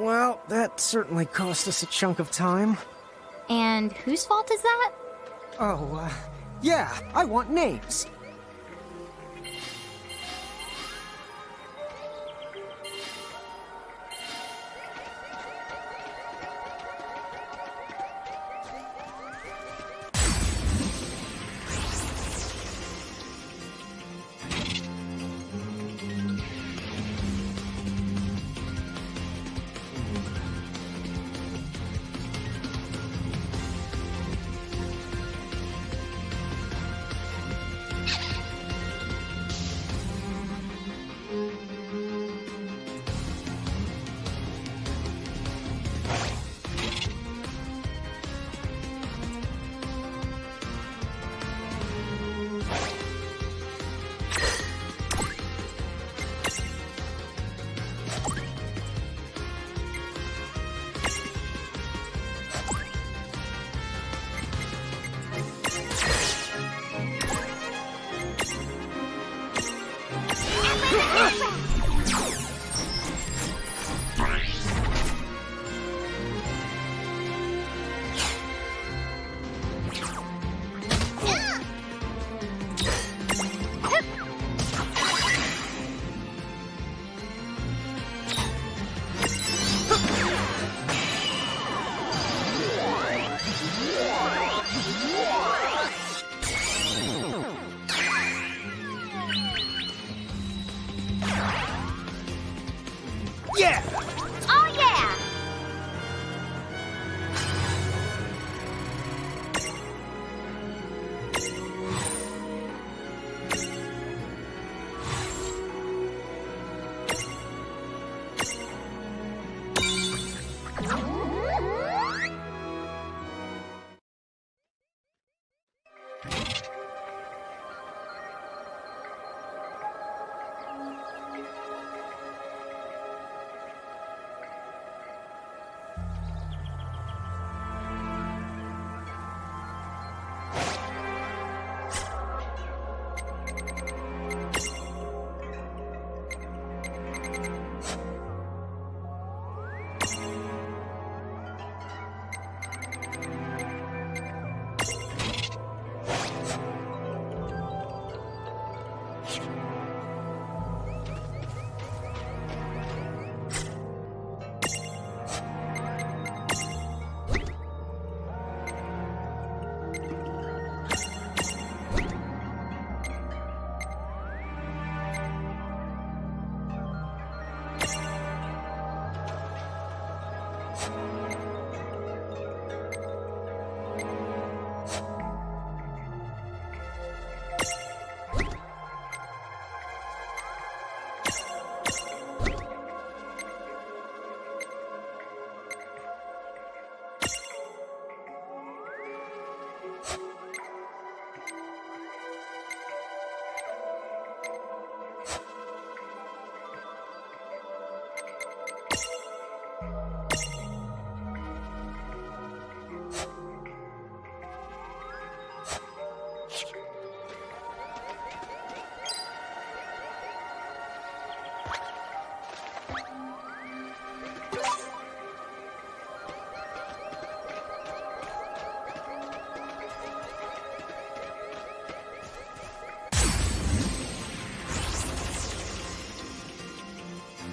Well, that certainly cost us a chunk of time. And whose fault is that? Oh, yeah, I want names. Yeah! Oh yeah!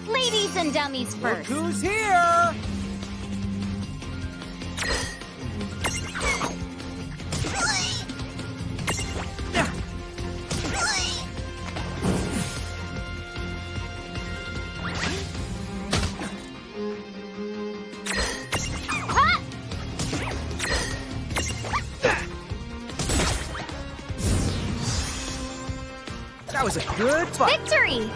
Ladies and dummies Look first. who's here! That was a good fight. Victory!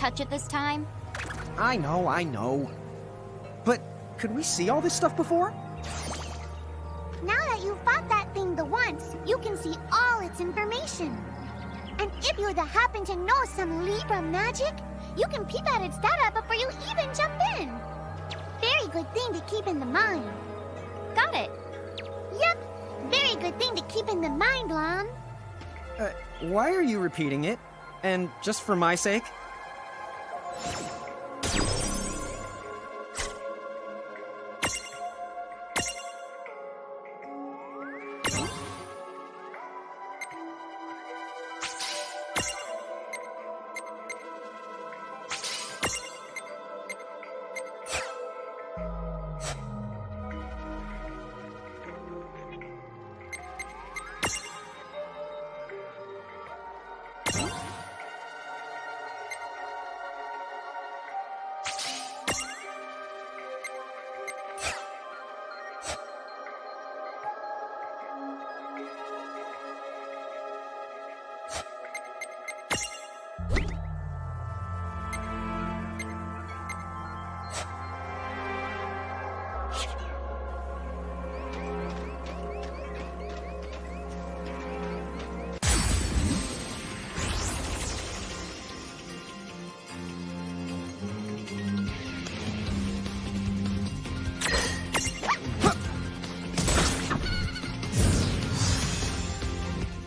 touch it this time. I know. But could we see all this stuff before? Now that you've fought that thing the once, you can see all its information. And if you happen to know some Libra magic, you can peep at its data before you even jump in. Very good thing to keep in the mind. Got it. Yep, very good thing to keep in the mind, Lon. Why are you repeating it? And just for my sake?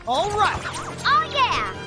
All right! Oh yeah!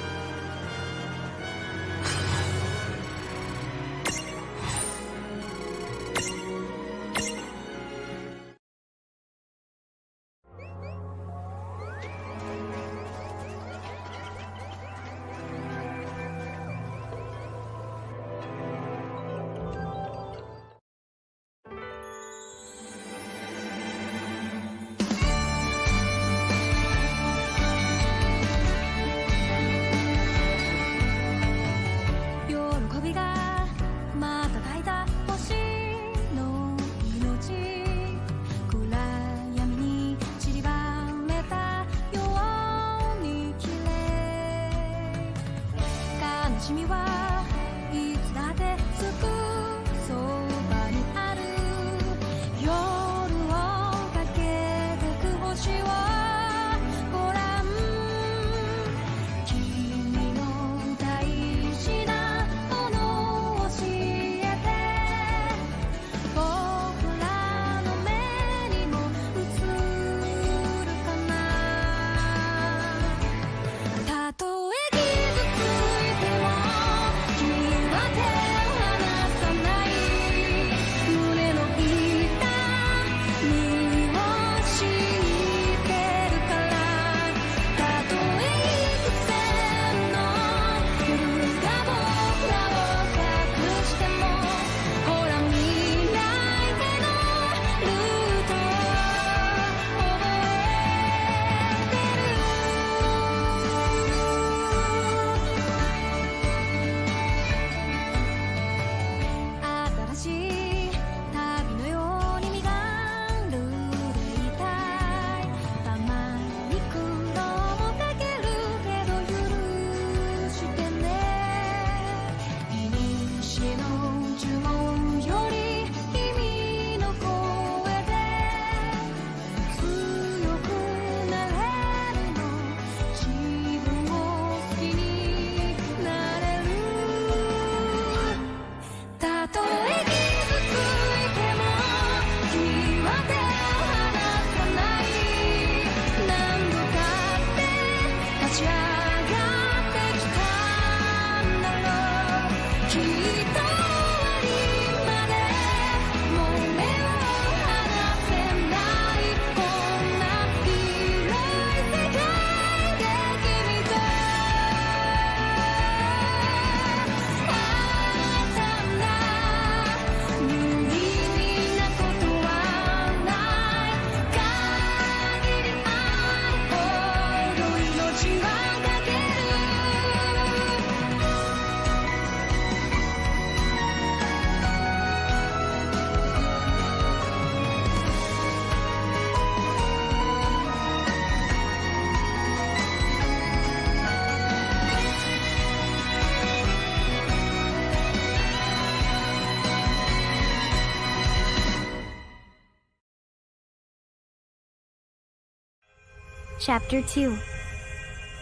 Chapter 2.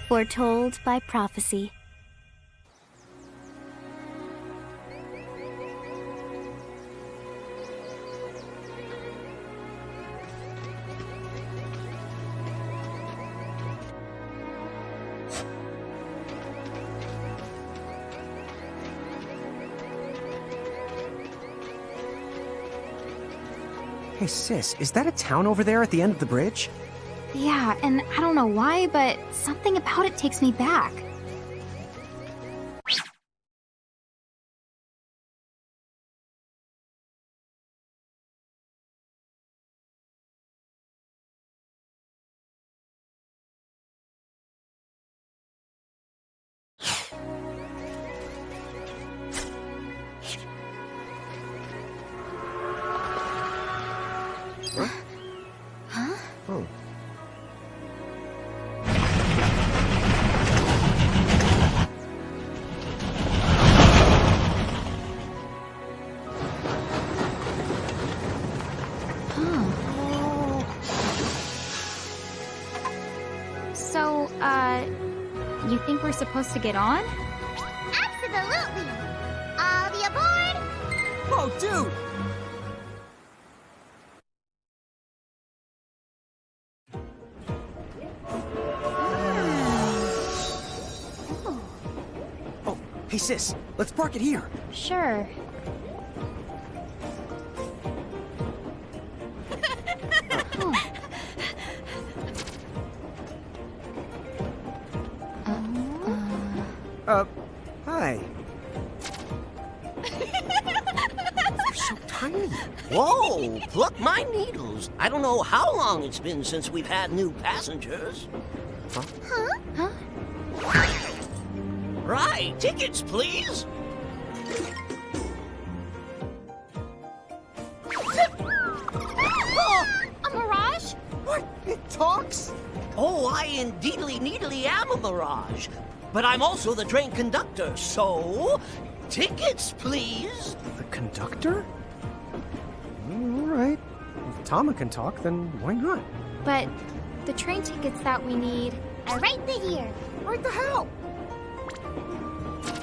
Foretold by Prophecy. Hey, sis, is that a town over there at the end of the bridge? Yeah, and I don't know why, but something about it takes me back. Oh. So, you think we're supposed to get on? Absolutely! All the aboard! Whoa, dude! Oh, hey, sis, let's park it here. Sure. Hi. You're so tiny. Whoa, pluck my needles. I don't know how long it's been since we've had new passengers. Huh? Right, tickets, please. A mirage? What? It talks? Oh, I indeedly needly am a mirage. But I'm also the train conductor, so... tickets, please. The conductor? All right. If Tama can talk, then why not? But the train tickets that we need... Are right here. What the hell?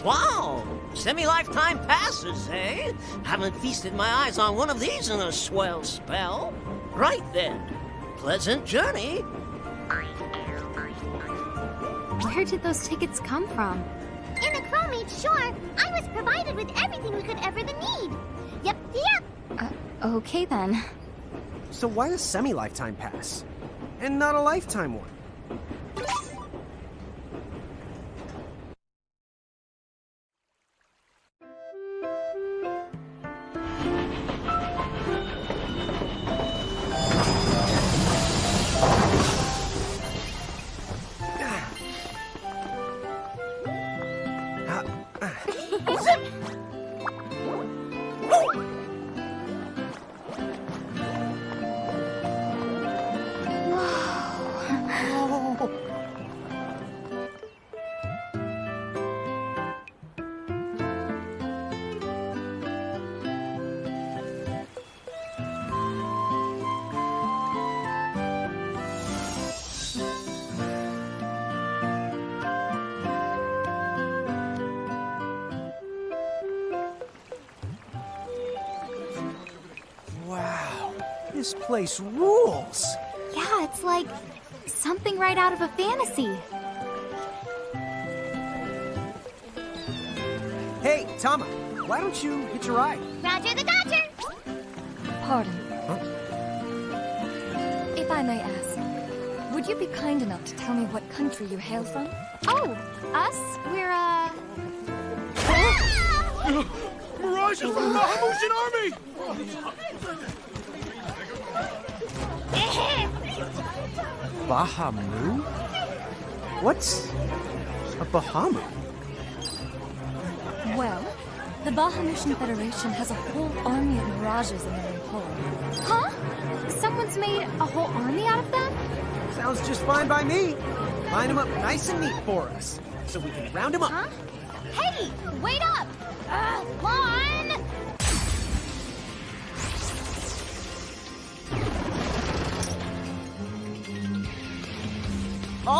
Wow, semi-lifetime passes, eh? Haven't feasted my eyes on one of these in a swell spell. Right then, pleasant journey. Where did those tickets come from? In the crewmate shore, I was provided with everything we could ever need. Yep. Okay then. So why a semi-lifetime pass? And not a lifetime one? Wow, this place rules. Yeah, it's like something right out of a fantasy. Hey, Tama, why don't you hitch a ride? Roger the Dodger. Pardon. Huh? If I may ask, would you be kind enough to tell me what country you hail from? Oh, us? We're, Mirage is from the Bahamutian army! Bahamu? What's a Bahama? Well, the Bahamutian Federation has a whole army of mirages in their employ. huh? Someone's made a whole army out of them? Sounds just fine by me. Line them up nice and neat for us, so we can round them up. Huh? Hey, wait up! One!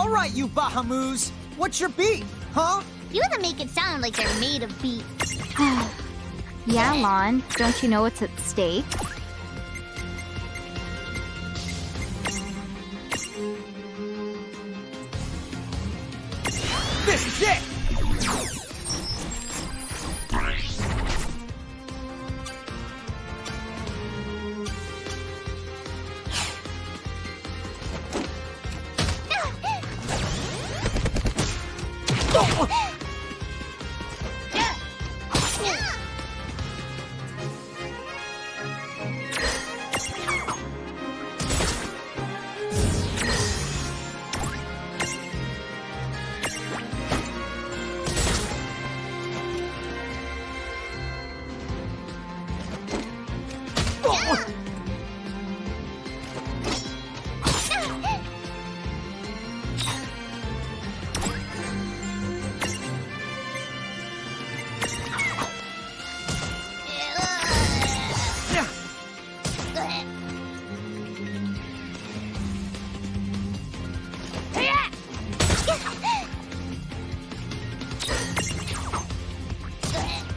All right, you Bahamus. What's your beef, huh? You even make it sound like they're made of beef. Yeah, Lon. Don't you know what's at stake? This is it!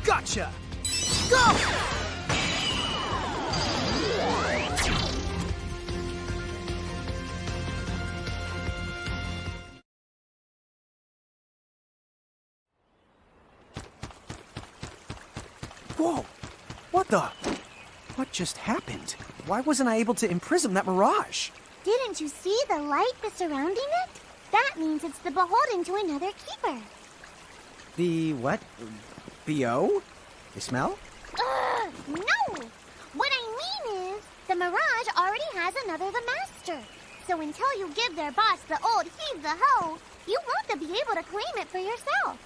Gotcha! Go! Whoa! What the? What just happened? Why wasn't I able to imprison that mirage? Didn't you see the light that's surrounding it? That means it's the beholden to another keeper. The what? BO? They smell? No! What I mean is, the Mirage already has another the master. So until you give their boss the old heave the hoe, you won't be able to claim it for yourself.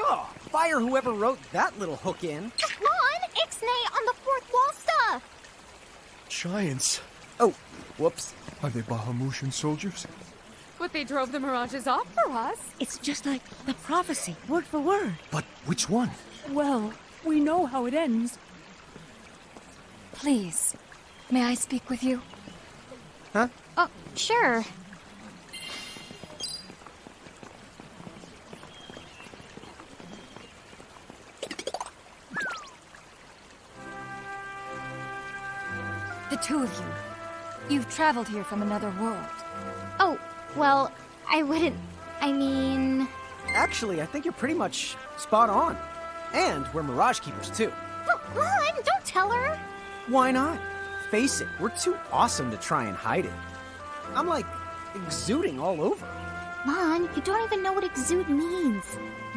Oh, fire whoever wrote that little hook in. Lon, ixnay on the fourth wall stuff. Giants. Oh, whoops. Are they Bahamutian soldiers? But they drove the mirages off for us. It's just like the prophecy, word for word. But which one? Well, we know how it ends. Please, may I speak with you? Huh? Oh, sure. The two of you. You've traveled here from another world. Oh, well, I wouldn't. I mean. Actually, I think you're pretty much spot on. And we're Mirage Keepers, too. Lon, don't tell her. Why not? Face it, we're too awesome to try and hide it. I'm like exuding all over. Lon, you don't even know what exude means.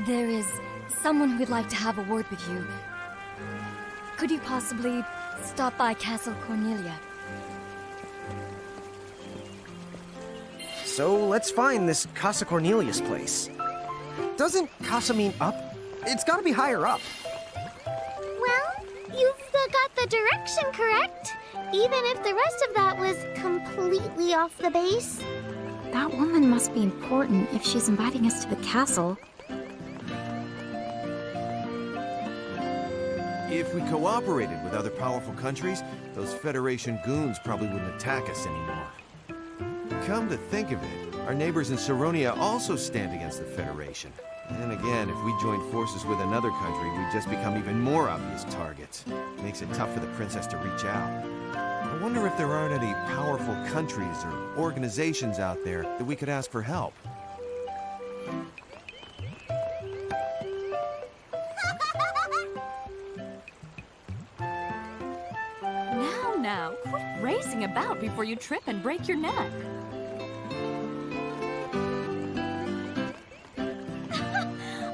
There is someone who'd like to have a word with you. Could you possibly stop by Castle Cornelia? So let's find this Casa Cornelius place. Doesn't Casa mean up? It's gotta be higher up. Well, you've got the direction correct. Even if the rest of that was completely off the base. That woman must be important if she's inviting us to the castle. If we cooperated with other powerful countries, those Federation goons probably wouldn't attack us anymore. Come to think of it, our neighbors in Saronia also stand against the Federation. And again, if we joined forces with another country, we'd just become even more obvious targets. Makes it tough for the princess to reach out. I wonder if there aren't any powerful countries or organizations out there that we could ask for help. Now, quit racing about before you trip and break your neck.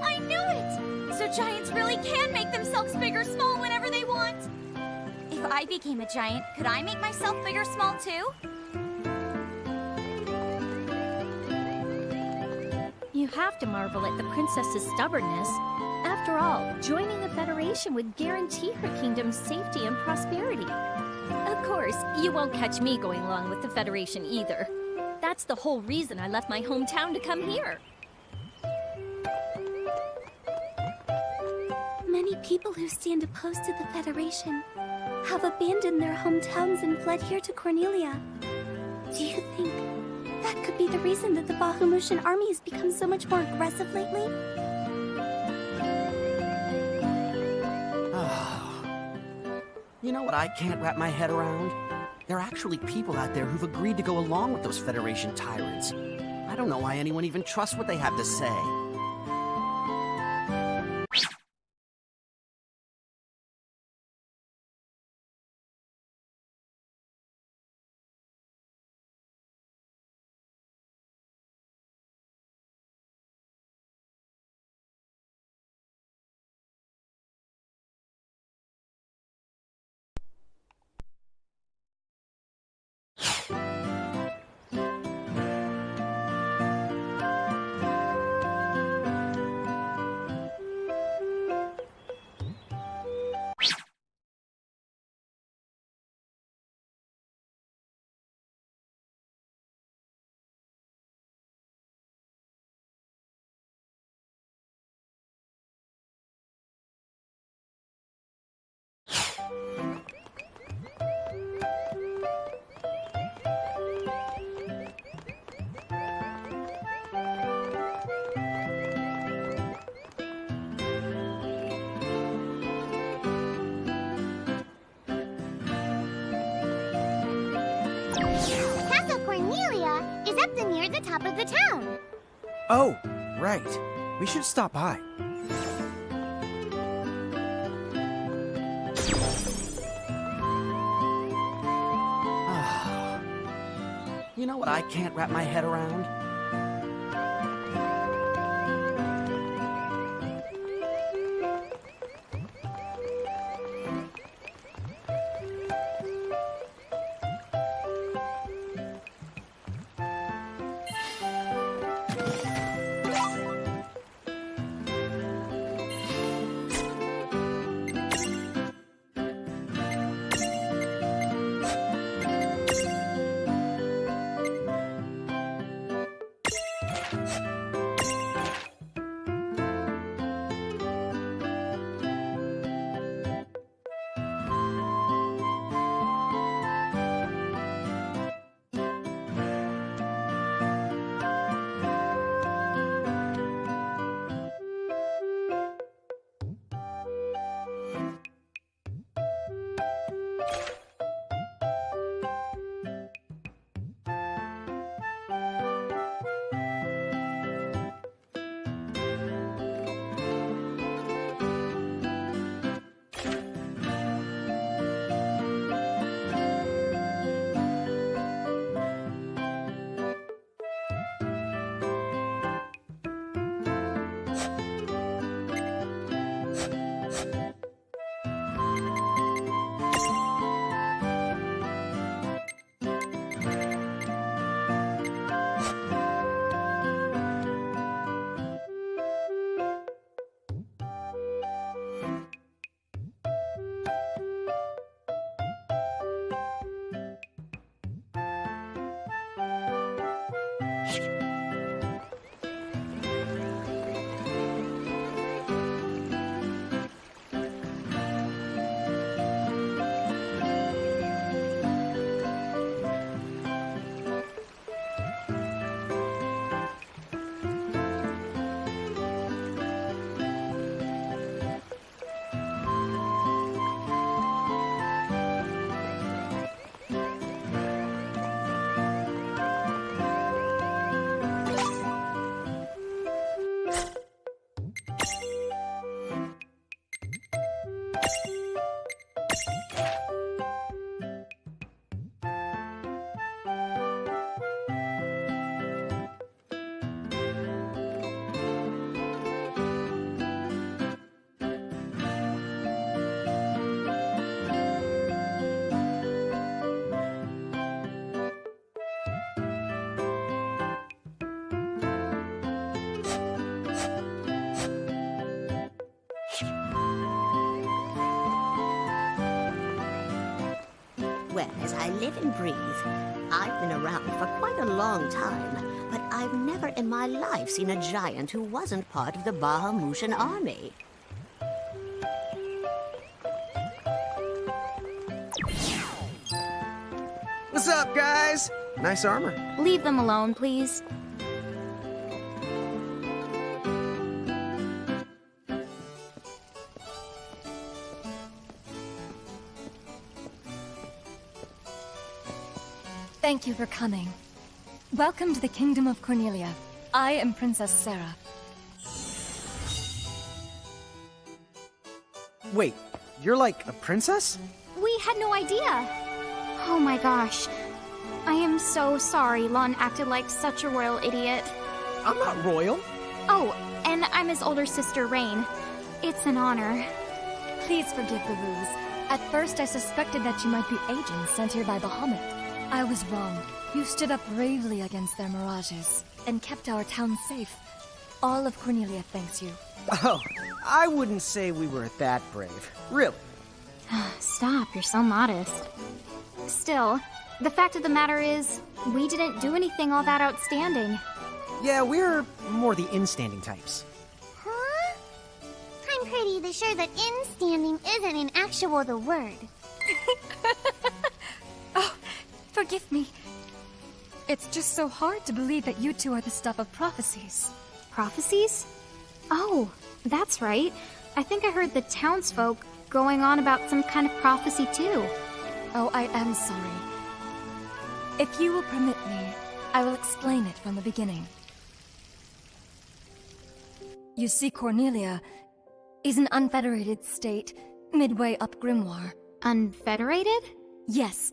I knew it! So giants really can make themselves big or small whenever they want. If I became a giant, could I make myself big or small too? You have to marvel at the princess's stubbornness. After all, joining the Federation would guarantee her kingdom's safety and prosperity. Of course, you won't catch me going along with the Federation either. That's That's the whole reason I left my hometown to come here. Many people who stand opposed to the Federation have abandoned their hometowns and fled here to Cornelia. Do you think that could be the reason that the Bahamutian army has become so much more aggressive lately? You know what I can't wrap my head around? There are actually people out there who've agreed to go along with those Federation tyrants. I don't know why anyone even trusts what they have to say. Castle Cornelia is up near the top of the town. Oh, right. We should stop by. You know what I can't wrap my head around? as I live and breathe. I've been around for quite a long time, but I've never in my life seen a giant who wasn't part of the Bahamutian army. What's up, guys? Nice armor. Leave them alone, please. Thank you for coming. Welcome to the Kingdom of Cornelia. I am Princess Sarah. Wait, you're like a princess? We had no idea. Oh my gosh. I am so sorry Lon acted like such a royal idiot. I'm not royal. Oh, and I'm his older sister, Rain. It's an honor. Please forgive the ruse. At first I suspected that you might be agents sent here by Bahamut. I was wrong. You stood up bravely against their mirages and kept our town safe. All of Cornelia thanks you. Oh, I wouldn't say we were that brave. Really. Stop, you're so modest. Still, the fact of the matter is, we didn't do anything all that outstanding. Yeah, we're more the in-standing types. Huh? I'm pretty sure that in-standing isn't in actual the word. Oh, forgive me. It's just so hard to believe that you two are the stuff of prophecies. Prophecies? Oh, that's right. I think I heard the townsfolk going on about some kind of prophecy too. Oh, I am sorry. If you will permit me, I will explain it from the beginning. You see, Cornelia is an unfederated state midway up Grimoire. Unfederated? Yes.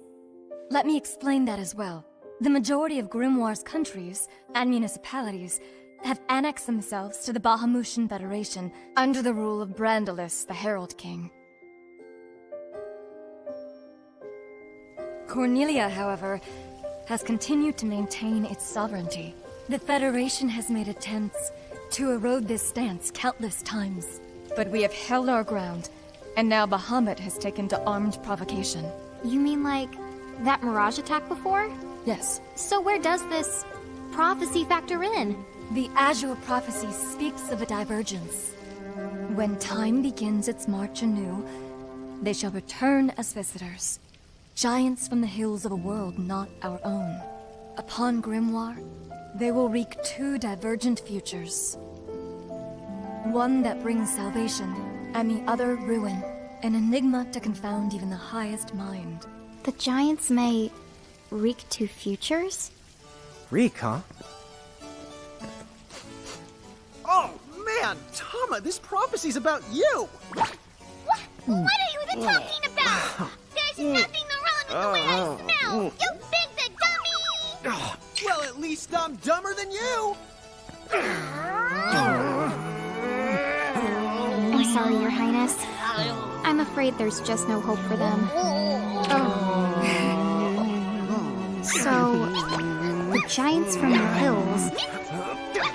Let me explain that as well. The majority of Grimoire's countries and municipalities have annexed themselves to the Bahamutian Federation under the rule of Brandalus, the Herald King. Cornelia, however, has continued to maintain its sovereignty. The Federation has made attempts to erode this stance countless times, but we have held our ground, and now Bahamut has taken to armed provocation. You mean like that mirage attack before? Yes. So where does this prophecy factor in? The Azure Prophecy speaks of a divergence. When time begins its march anew, they shall return as visitors. Giants from the hills of a world not our own. Upon Grimoire, they will wreak two divergent futures. One that brings salvation, and the other ruin. An enigma to confound even the highest mind. The giants may wreak two futures? Reek, huh? Oh, man! Tama, this prophecy's about you! What are you even talking about? There's nothing wrong with the way I smell! You big the dummy! Well, at least I'm dumber than you! I'm sorry, Your Highness. I'm afraid there's just no hope for them. So, the giants from the hills,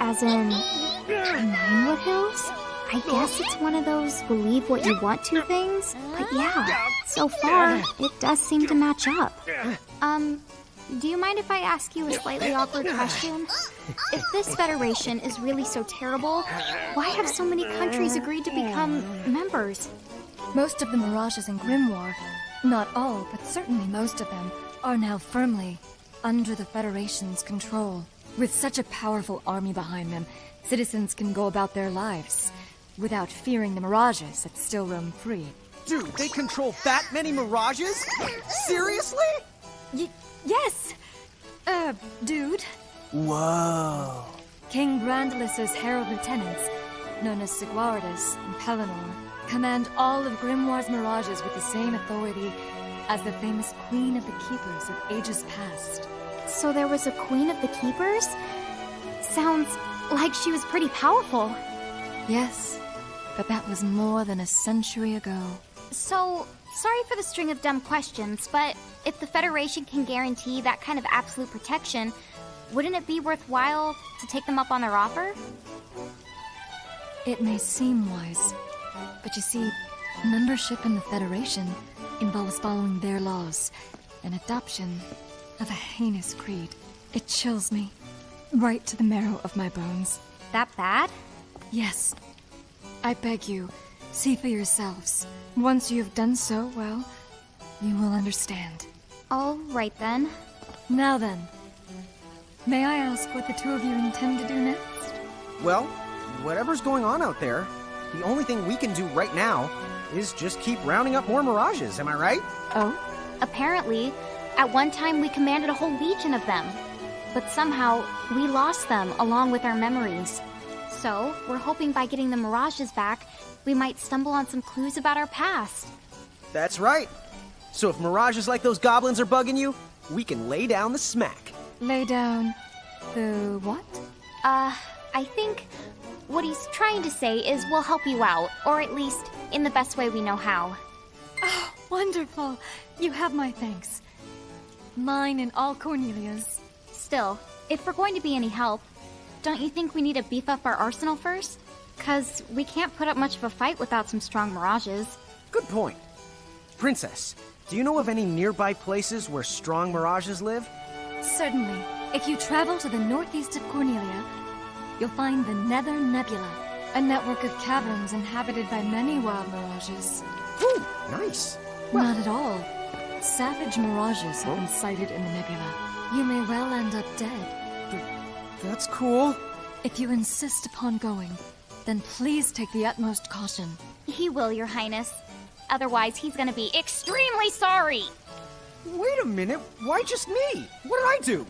as in Ninewood Hills? I guess it's one of those believe what you want to things. But yeah, so far, it does seem to match up. Do you mind if I ask you a slightly awkward question? If this federation is really so terrible, why have so many countries agreed to become members? Most of the mirages in Grimoire, not all, but certainly most of them, are now firmly under the Federation's control. With such a powerful army behind them, citizens can go about their lives without fearing the mirages that still roam free. Dude, they control that many mirages? Seriously? Yes! Dude. Whoa. King Brandalus's herald lieutenants, known as Sigwardus and Pelennor, command all of Grimoire's mirages with the same authority as the famous Queen of the Keepers of ages past. So there was a Queen of the Keepers? Sounds like she was pretty powerful. Yes, but that was more than a century ago. So, sorry for the string of dumb questions, but if the Federation can guarantee that kind of absolute protection, wouldn't it be worthwhile to take them up on their offer? It may seem wise, but you see, membership in the Federation involves following their laws an adoption of a heinous creed. It chills me right to the marrow of my bones. That bad? Yes. I beg you, see for yourselves. Once you have done so, well, you will understand. All right then. Now then, may I ask what the two of you intend to do next? Well, whatever's going on out there, the only thing we can do right now is just keep rounding up more mirages, am I right? Oh? Apparently, at one time we commanded a whole legion of them. But somehow, we lost them along with our memories. So, we're hoping by getting the mirages back, we might stumble on some clues about our past. That's right. So if mirages like those goblins are bugging you, we can lay down the smack. Lay down the what? I think what he's trying to say is we'll help you out, or at least in the best way we know how. Oh, wonderful. You have my thanks. Mine and all Cornelia's. Still, if we're going to be any help, don't you think we need to beef up our arsenal first? 'Cause we can't put up much of a fight without some strong mirages. Good point. Princess, do you know of any nearby places where strong mirages live? Certainly. If you travel to the northeast of Cornelia, you'll find the Nether Nebula, a network of caverns inhabited by many wild mirages. Ooh, nice. Not at all. Savage mirages have been sighted in the nebula. You may well end up dead. That's cool. If you insist upon going, then please take the utmost caution. He will, Your Highness. Otherwise, he's gonna be extremely sorry! Wait a minute, why just me? What did I do?